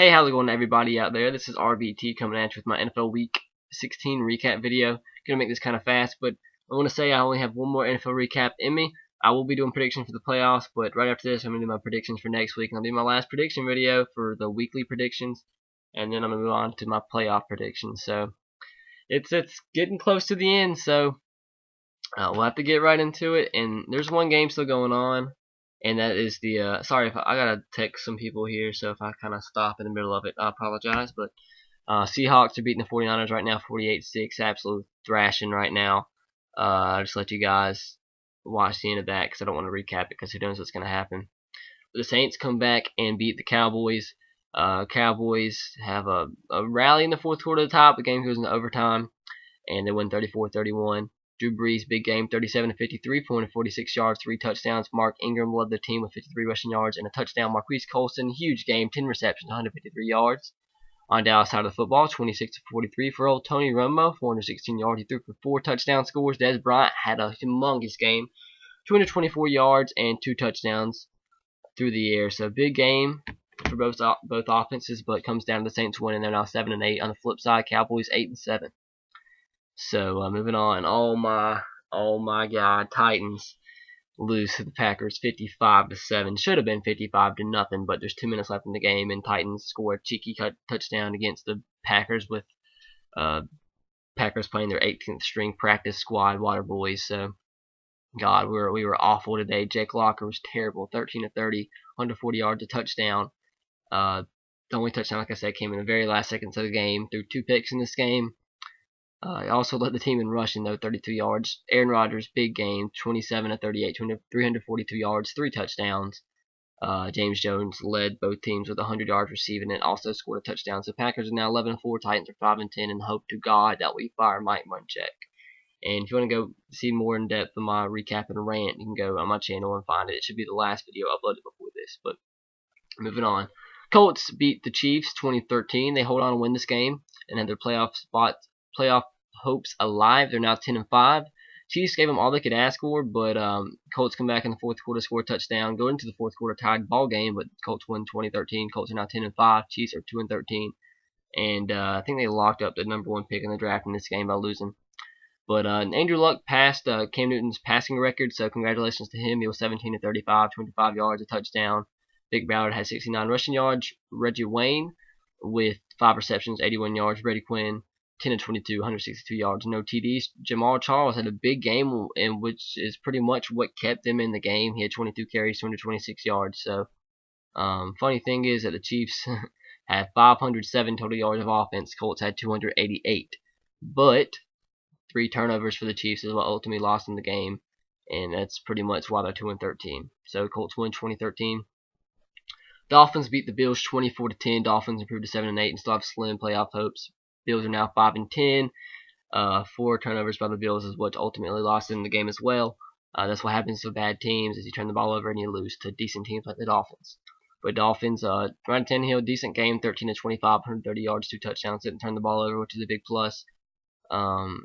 Hey, how's it going, everybody out there? This is RBT coming at you with my NFL Week 16 recap video. Gonna make this kind of fast, but I want to say I only have one more NFL recap in me. I will be doing predictions for the playoffs, but right after this, I'm gonna do my predictions for next week, and I'll do my last prediction video for the weekly predictions, and then I'm gonna move on to my playoff predictions. So it's getting close to the end, so we'll have to get right into it. And there's one game still going on. And that is the, sorry if I gotta text some people here, so if I kind of stop in the middle of it, I apologize. But Seahawks are beating the 49ers right now, 48-6, absolute thrashing right now. I'll just let you guys watch the end of that because I don't want to recap it because who knows what's going to happen. But the Saints come back and beat the Cowboys. Cowboys have a rally in the fourth quarter at the top. The game goes into overtime, and they win 34-31. Drew Brees, big game, 37-53, 446 yards, 3 touchdowns. Mark Ingram led the team with 53 rushing yards and a touchdown. Marquise Olsen, huge game, 10 receptions, 153 yards. On Dallas side of the football, 26-43 for old Tony Romo, 416 yards. He threw for 4 touchdown scores. Des Bryant had a humongous game, 224 yards and 2 touchdowns through the air. So big game for both offenses, but it comes down to the Saints winning. They're now 7-8. On the flip side, Cowboys 8-7. So moving on, oh my God, Titans lose to the Packers 55-7. Should have been 55-0, but there's 2 minutes left in the game, and Titans score a cheeky touchdown against the Packers with Packers playing their 18th string practice squad water boys. So God, we were awful today. Jake Locker was terrible, 13-30, 140 yards, a touchdown. The only touchdown, like I said, came in the very last seconds of the game. Threw 2 picks in this game. He also led the team in rushing, though, 32 yards. Aaron Rodgers, big game, 27-38, 342 yards, 3 touchdowns. James Jones led both teams with 100 yards receiving and also scored a touchdown. So Packers are now 11-4, Titans are 5-10, and hope to God that we fire Mike Munchak. And if you want to go see more in depth of my recap and rant, you can go on my channel and find it. It should be the last video uploaded before this. But moving on, Colts beat the Chiefs 20-13. They hold on to win this game and have their playoff hopes alive. They're now 10-5. Chiefs gave them all they could ask for, but Colts come back in the fourth quarter, score a touchdown, go into the fourth quarter, tied ball game, but Colts win 20-13. Colts are now 10-5. Chiefs are 2-13, and I think they locked up the #1 pick in the draft in this game by losing. But Andrew Luck passed Cam Newton's passing record, so congratulations to him. He was 17-35, 25 yards, a touchdown. Vic Ballard had 69 rushing yards. Reggie Wayne with 5 receptions, 81 yards. Brady Quinn 10-22, 162 yards, no TDs. Jamal Charles had a big game, and which is pretty much what kept him in the game. He had 22 carries, 226 yards. So, funny thing is that the Chiefs had 507 total yards of offense. Colts had 288, but 3 turnovers for the Chiefs is what ultimately lost in the game, and that's pretty much why they're 2-13. So Colts win 2013. Dolphins beat the Bills 24-10. Dolphins improved to 7-8 and still have slim playoff hopes. Bills are now 5-10. 4 turnovers by the Bills is what ultimately lost in the game as well. That's what happens to bad teams, is you turn the ball over and you lose to decent teams like the Dolphins. But Dolphins, Ryan Tannehill, decent game, 13-25, 130 yards, 2 touchdowns. Didn't turn the ball over, which is a big plus.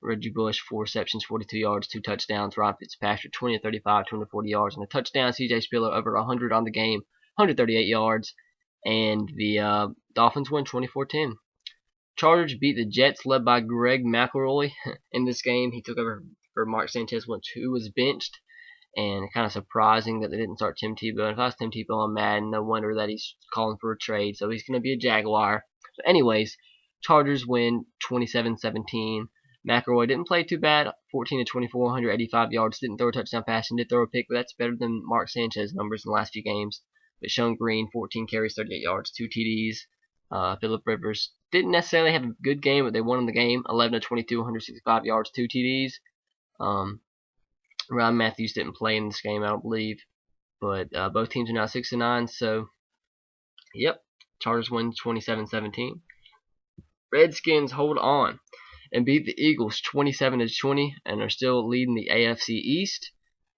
Reggie Bush, 4 receptions, 42 yards, 2 touchdowns. Ryan Fitzpatrick, 20-35, 240 yards, and a touchdown. C.J. Spiller over 100 on the game, 138 yards. And the Dolphins win 24-10. Chargers beat the Jets, led by Greg McElroy. In this game, he took over for Mark Sanchez, who was benched, and kind of surprising that they didn't start Tim Tebow. And if I was Tim Tebow, I'm mad. No wonder that he's calling for a trade, so he's going to be a Jaguar. So anyways, Chargers win 27-17. McElroy didn't play too bad, 14-24, 185 yards, didn't throw a touchdown pass, and did throw a pick, but that's better than Mark Sanchez numbers in the last few games. But Sean Green, 14 carries, 38 yards, 2 TDs. Phillip Rivers didn't necessarily have a good game, but they won in the game, 11-22, 165 yards, 2 TDs. Ryan Matthews didn't play in this game, I don't believe, but both teams are now 6-9. So, yep, Chargers win 27-17. Redskins hold on and beat the Eagles 27-20, and are still leading the AFC East.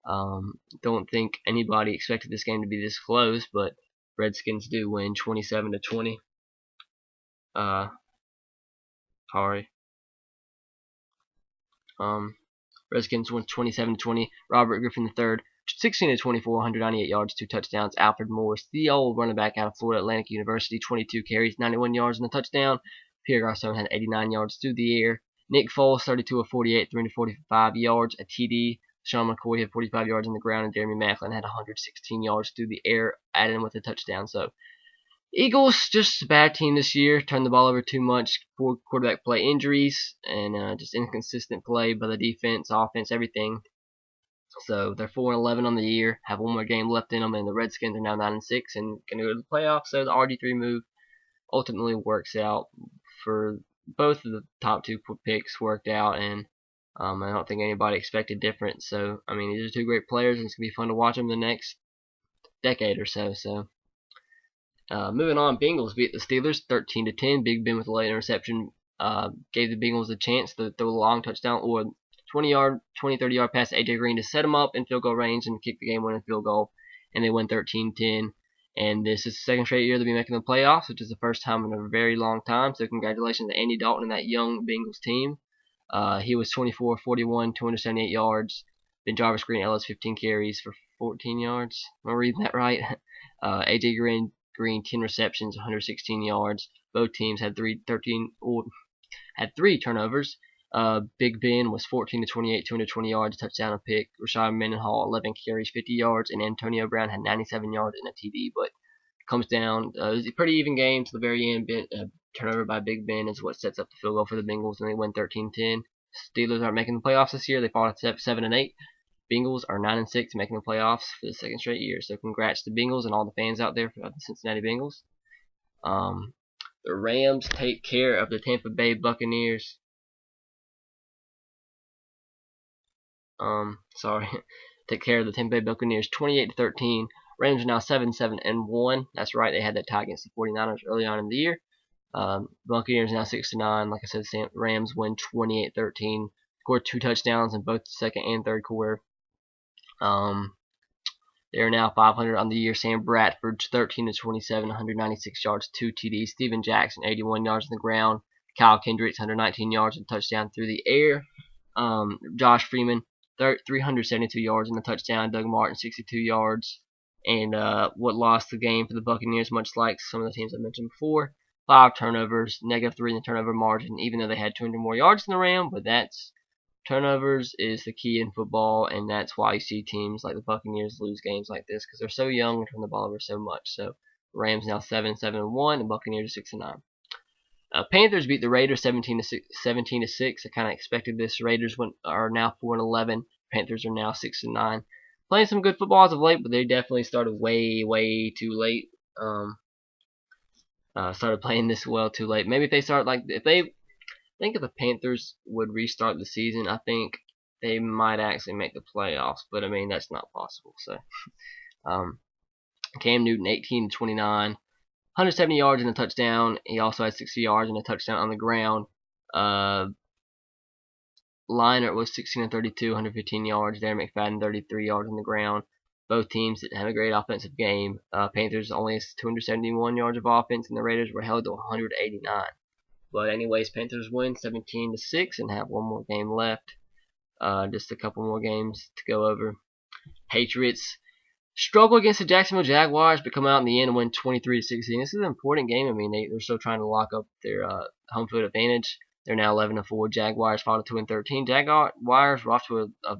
Don't think anybody expected this game to be this close, but Redskins do win 27-20. Redskins won 27-20. Robert Griffin III, 16 to 24, 198 yards, 2 touchdowns. Alfred Morris, the old running back out of Florida Atlantic University, 22 carries, 91 yards and a touchdown. Pierre Garcon had 89 yards through the air. Nick Foles, 32 of 48, 345 yards, a TD. Sean McCoy had 45 yards on the ground, and Jeremy Maclin had 116 yards through the air, added in with a touchdown. So, Eagles, just a bad team this year. Turned the ball over too much. Poor quarterback play, injuries, and just inconsistent play by the defense, offense, everything. So they're 4-11 on the year. Have one more game left in them, and the Redskins are now 9-6 and can go to the playoffs. So the RG3 move ultimately works out for both of the top 2 picks. Worked out, and I don't think anybody expected different. So I mean, these are 2 great players, and it's gonna be fun to watch them the next decade or so. So. Moving on, Bengals beat the Steelers 13-10. Big Ben with a late interception gave the Bengals a chance to throw a long touchdown or 30-yard pass to AJ Green to set them up in field goal range and kick the game-winning field goal, and they win 13-10. And this is the second straight year they'll be making the playoffs, which is the first time in a very long time. So congratulations to Andy Dalton and that young Bengals team. He was 24-41, 278 yards. Ben Jarvis Green Ellis 15 carries for 14 yards. Am I reading that right? AJ Green 10 receptions, 116 yards. Both teams had three turnovers. Big Ben was 14-28, 220 yards, touchdown and pick. Rashad Mendenhall 11 carries, 50 yards, and Antonio Brown had 97 yards and a TD. But it comes down, it was a pretty even game to the very end. Turnover by Big Ben is what sets up the field goal for the Bengals, and they win 13-10. Steelers aren't making the playoffs this year. They fought at 7-8. Bengals are 9-6, making the playoffs for the second straight year. So congrats to Bengals and all the fans out there for the Cincinnati Bengals. The Rams take care of the Tampa Bay Buccaneers. Take care of the Tampa Bay Buccaneers 28-13. Rams are now 7-7-1. That's right, they had that tie against the 49ers early on in the year. Buccaneers now 6-9. Like I said, Rams win 28-13. Scored 2 touchdowns in both the second and third quarter. They are now 500 on the year. Sam Bradford 13-27, 196 yards, 2 TDs. Steven Jackson 81 yards on the ground. Kyle Kendricks 119 yards and touchdown through the air. Josh Freeman 372 yards and a touchdown. Doug Martin 62 yards. And what lost the game for the Buccaneers, much like some of the teams I mentioned before, 5 turnovers, -3 in the turnover margin, even though they had 200 more yards than the Rams. But turnovers is the key in football, and that's why you see teams like the Buccaneers lose games like this, because they're so young and turn the ball over so much. So Rams now 7-7-1, and Buccaneers are 6-9. Panthers beat the Raiders 17-6. I kind of expected this. Raiders are now 4-11. Panthers are now 6-9. Playing some good football as of late, but they definitely started way too late. Started playing this well too late. Maybe if they start if the Panthers would restart the season, I think they might actually make the playoffs. But I mean, that's not possible. So, Cam Newton 18-29, 170 yards and a touchdown. He also had 60 yards and a touchdown on the ground. Leinart was 16-32, 115 yards. Darren McFadden 33 yards on the ground. Both teams didn't have a great offensive game. Panthers only 271 yards of offense, and the Raiders were held to 189. But anyways, Panthers win 17-6 and have one more game left. Just a couple more games to go over. Patriots struggle against the Jacksonville Jaguars, but come out in the end and win 23-16. This is an important game. I mean, they're still trying to lock up their home field advantage. They're now 11-4. Jaguars fall to 2-13. Jaguars were off to a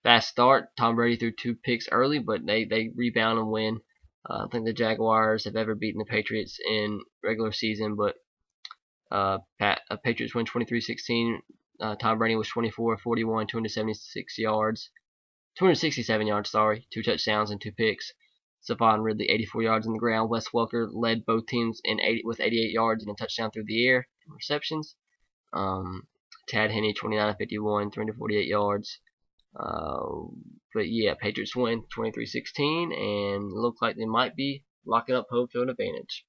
fast start. Tom Brady threw 2 picks early, but they rebound and win. I don't think the Jaguars have ever beaten the Patriots in regular season, but Patriots win 23-16. Tom Brady was 24-41, 267 yards, 2 touchdowns and 2 picks. Stephon Ridley 84 yards on the ground. Wes Welker led both teams with 88 yards and a touchdown through the air and receptions. Tad Henne 29-51, 348 yards. But yeah, Patriots win 23-16 and look like they might be locking up home field advantage.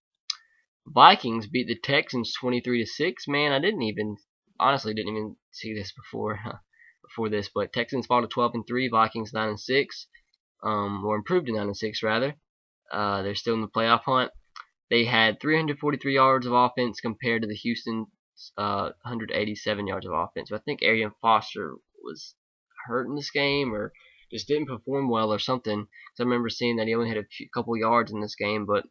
Vikings beat the Texans 23-6. Man, I honestly didn't even see this before this, but Texans fall to 12-3, Vikings 9-6, or improved to 9-6 rather. They're still in the playoff hunt. They had 343 yards of offense compared to the Houston's 187 yards of offense. But I think Arian Foster was hurt in this game or just didn't perform well or something. Because I remember seeing that he only had a couple yards in this game. But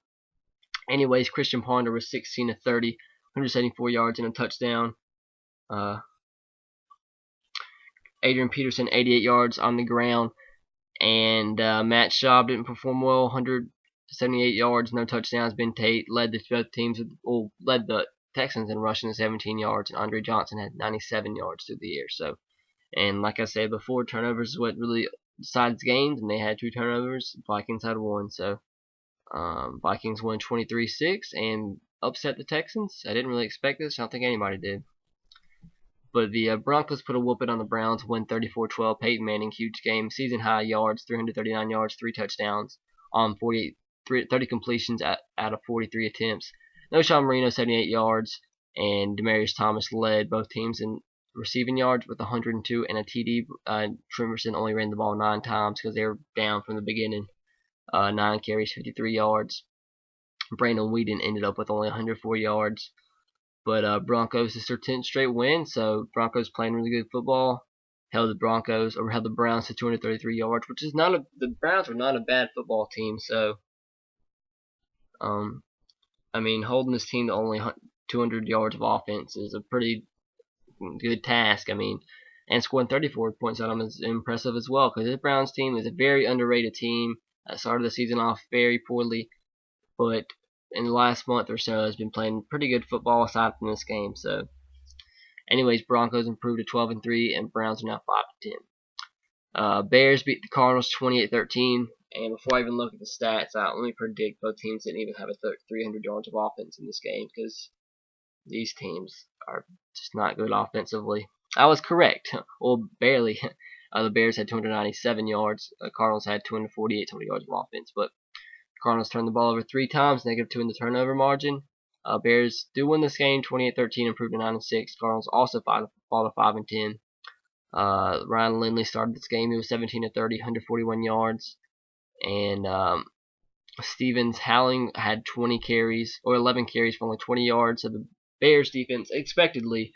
anyways, Christian Ponder was 16 of 30, 174 yards and a touchdown. Adrian Peterson, 88 yards on the ground. And Matt Schaub didn't perform well, 178 yards, no touchdowns. Ben Tate led the both teams, led the Texans in rushing to 17 yards, and Andre Johnson had 97 yards through the air. So, and like I said before, turnovers is what really decides games, and they had 2 turnovers. Vikings had 1. So, Vikings won 23-6 and upset the Texans. I didn't really expect this. I don't think anybody did. But the Broncos put a whooping on the Browns, win 34-12. Peyton Manning, huge game, season high yards, 339 yards, 3 touchdowns on 30 completions out of 43 attempts. No Sean Marino, 78 yards, and Demaryius Thomas led both teams in receiving yards with 102 and a TD. Tremerson only ran the ball 9 times because they were down from the beginning. 9 carries, 53 yards. Brandon Whedon ended up with only 104 yards. But Broncos is their 10th straight win, so Broncos playing really good football. Held the Browns to 233 yards, which is the Browns are not a bad football team. So, I mean, holding this team to only 200 yards of offense is a pretty good task. I mean, and scoring 34 points on them is impressive as well, because this Browns team is a very underrated team. Started the season off very poorly, but in the last month or so has been playing pretty good football aside from this game. So, anyways, Broncos improved to 12-3, and Browns are now 5-10. Bears beat the Cardinals 28-13, and before I even look at the stats, let me predict both teams didn't even have 300 yards of offense in this game, because these teams are just not good offensively. I was correct. Well, barely. The Bears had 297 yards. The Cardinals had 248 total yards of offense, but Cardinals turned the ball over 3 times, -2 in the turnover margin. Bears do win this game, 28-13, improved to 9-6. Cardinals also fall to 5-10. Ryan Lindley started this game. He was 17 of 30, 141 yards, and Stevens Howling had 20 carries or 11 carries for only 20 yards. So the Bears defense expectedly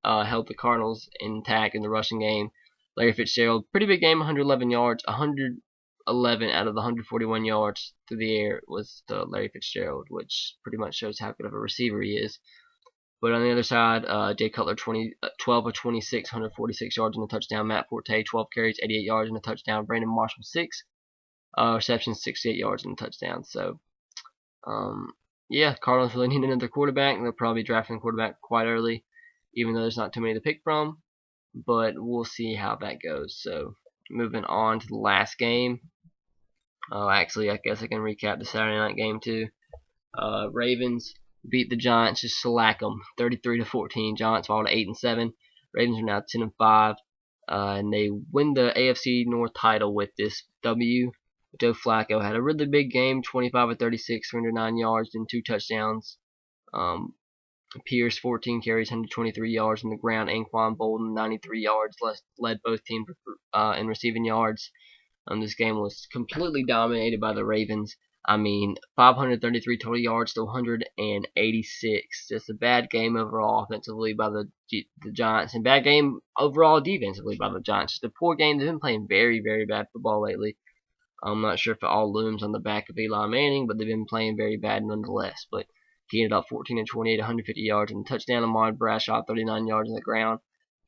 held the Cardinals intact in the rushing game. Larry Fitzgerald, pretty big game, 111 yards, 111 out of the 141 yards through the air was to Larry Fitzgerald, which pretty much shows how good of a receiver he is. But on the other side, Jay Cutler, 12 of 26, 146 yards and a touchdown. Matt Forte, 12 carries, 88 yards and a touchdown. Brandon Marshall, 6 receptions, 68 yards and a touchdown. So, yeah, Cardinals really need another quarterback. They'll probably be drafting a quarterback quite early, even though there's not too many to pick from. But we'll see how that goes. So, moving on to the last game. Actually, I guess I can recap the Saturday night game too. Ravens beat the Giants, just shellac them, 33-14. Giants fall to 8-7. Ravens are now 10-5, and they win the AFC North title with this W. Joe Flacco had a really big game, 25 of 36, 309 yards and 2 touchdowns. Pierce, 14 carries, 123 yards on the ground. Anquan Bolden, 93 yards, led both teams in receiving yards. This game was completely dominated by the Ravens. I mean, 533 total yards to 186. Just a bad game overall offensively by the Giants, and bad game overall defensively by the Giants. Just a poor game. They've been playing very, very bad football lately. I'm not sure if it all looms on the back of Eli Manning, but they've been playing very bad nonetheless. But he ended up 14 and 28, 150 yards and a touchdown. Ahmad Bradshaw, 39 yards on the ground.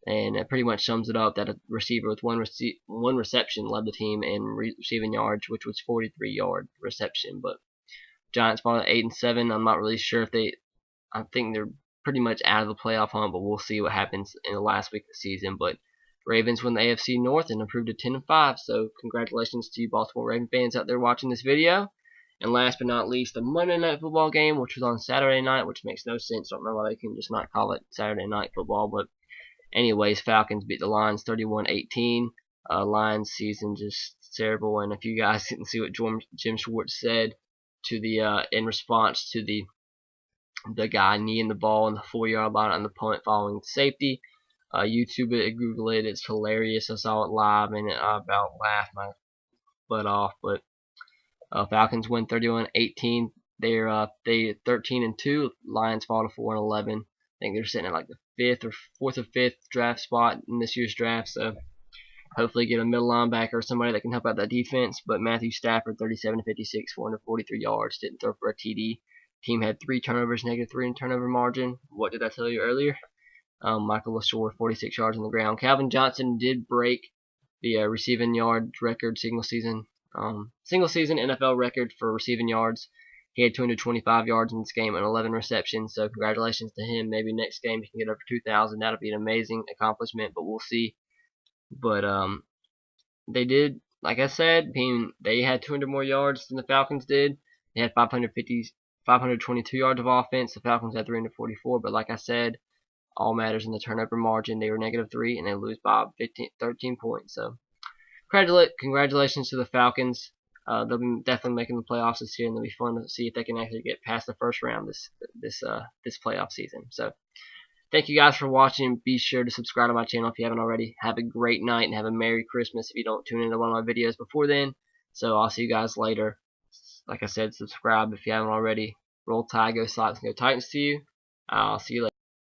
And it pretty much sums it up that a receiver with one reception led the team in receiving yards, which was 43-yard reception. But Giants fall at 8-7. I'm not really sure if I think they're pretty much out of the playoff hunt, but we'll see what happens in the last week of the season. But Ravens win the AFC North and improved to 10-5. So congratulations to you Baltimore Ravens fans out there watching this video. And last but not least, the Monday Night Football game, which was on Saturday night, which makes no sense. I don't know why they can just not call it Saturday Night Football. But anyways, Falcons beat the Lions 31-18. Lions season just terrible. And if you guys didn't see what Jim Schwartz said to the in response to the guy kneeing the ball in the 4-yard line on the punt following safety, YouTube it, Google it. It's hilarious. I saw it live and I about laughed my butt off. But Falcons win 31-18. They're 13-2. Lions fall to 4-11. I think they're sitting at like the 4th or 5th draft spot in this year's draft. So hopefully get a middle linebacker or somebody that can help out that defense. But Matthew Stafford, 37 to 56, 443 yards, didn't throw for a TD. Team had 3 turnovers, -3 in turnover margin. What did I tell you earlier? Michael Leshoure, 46 yards on the ground. Calvin Johnson did break the receiving yard record, single season NFL record for receiving yards. He had 225 yards in this game and 11 receptions, so congratulations to him. Maybe next game he can get over 2,000. That'll be an amazing accomplishment, but we'll see. But they did, like I said, they had 200 more yards than the Falcons did. They had 522 yards of offense. The Falcons had 344, but like I said, all matters in the turnover margin. They were -3, and they lose by 13 points. So congratulations to the Falcons. They'll be definitely making the playoffs this year, and it'll be fun to see if they can actually get past the first round this playoff season. So thank you guys for watching. Be sure to subscribe to my channel if you haven't already. Have a great night and have a Merry Christmas if you don't tune into one of my videos before then. So I'll see you guys later. Like I said, subscribe if you haven't already. Roll Tide, go Sox, and go Titans to you. I'll see you later.